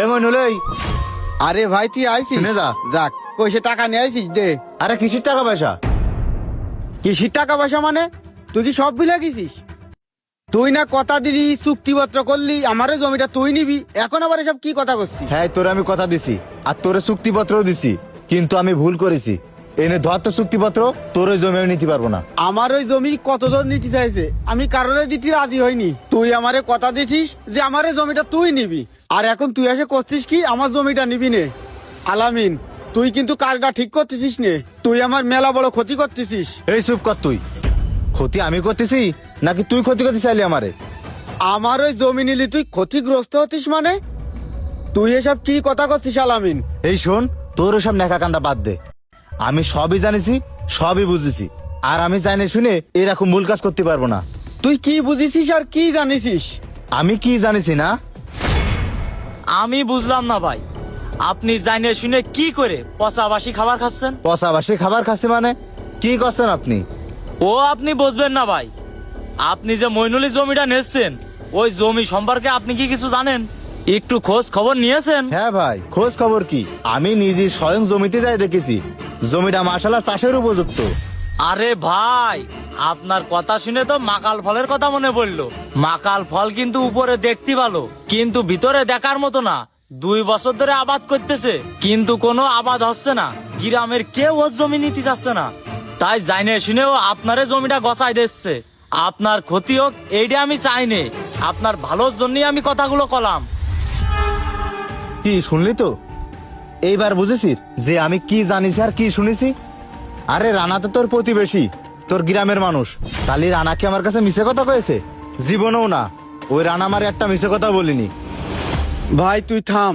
এমন হলেই আরে ভাই তুই আইছিস? শুনে যা। যাক, কইসে টাকা নিয়ে আইছিস দে। আরে কিসির টাকা পয়সা? কিসির টাকা পয়সা মানে? তুই কি সব ভুলে গেছিস? তুই না কথা দিলি, চুক্তিপত্র করলি, আমারও জমিটা তুই নিবি, এখন আবার এসব কি কথা করছিস? হ্যাঁ, তোরে আমি কথা দিছি আর তোরে চুক্তিপত্রও দিছি, কিন্তু আমি ভুল করেছি। এনে ধর তো চুক্তিপত্র, তোর ওই জমি আমি নিতে পারবো না। আমার ওই জমি কতজন নিতে চাইছে, আমি কারণে দিতে রাজি হইনি। তুই আমারে কথা দিছিস যে আমার এই জমিটা তুই নিবি, আর এখন তুই এসে করছিস কি আমার জমিটা নিবি নে। আলামিন, তুই কিন্তু কাজটা ঠিক করতেছিস নে, তুই আমার মেলা বড় ক্ষতি করতেছিস। এই চুপ কর তুই। ক্ষতি আমি করতেছি নাকি তুই ক্ষতি করতে চাইলি আমারে? আমার ওই জমি নিলি তুই ক্ষতিগ্রস্ত হতিস মানে? তুই এসব কি কথা করছিস আলামিন? এই শোন, তোর ওসব নেকা কান্দা বাদ দে। আমি সবই জানিছি, সবই বুঝেছি, আর আমি জানি শুনে এরকম ভুল কাজ করতে পারবো না। তুই কি বুঝিছিস আর কি জানিছিস? আমি কি জানিছি না? আমি বুঝলাম না ভাই, আপনি জানে শুনে কি করে পচাবাসি খাবার খাচ্ছেন? পচাবাসি খাবার খাচ্ছি মানে? কি করছেন আপনি? ও আপনি বুঝবেন না ভাই, আপনি যে মইনুলি জমিটা নিচ্ছেন, ওই জমি সম্পর্কে আপনি কি কিছু জানেন? একটু খোঁজ খবর নিয়েছেন? হ্যাঁ ভাই, খোঁজ খবর কি, আমি নিজে স্বয়ং জমিতে যাই দেখেছি। জমিটা মাশাআল্লাহ চাষের উপযুক্ত। আরে ভাই, আপনার কথা শুনে তো মাকাল ফলের কথা মনে পড়লো। মাকাল ফল কিন্তু উপরে দেখতে ভালো, কিন্তু ভিতরে দেখার মতো না। 2 বছর ধরে আবাদ করতেছে, কিন্তু কোনো আবাদ হচ্ছে না। গ্রামের কেউ ওর জমি নিতে যাচ্ছে না, তাই জানে শুনেও আপনারে জমিটা গছাই দিচ্ছে। আপনার ক্ষতি হোক এইটা আমি চাইনি, আপনার ভালোর জন্যই আমি কথাগুলো কলাম। কি শুনলি তো? এইবার বুঝেছিস যে আমি কি জানিছি আর কি শুনেছি? আরে রানা তো তোর প্রতিবেশী, তোর গ্রামের মানুষ। তাহলে রানা কি আমার কাছে মিছে কথা কয়েছে? জীবনেও না। ওই রানা আমার একটা মিছে কথা বলিনি। ভাই তুই থাম।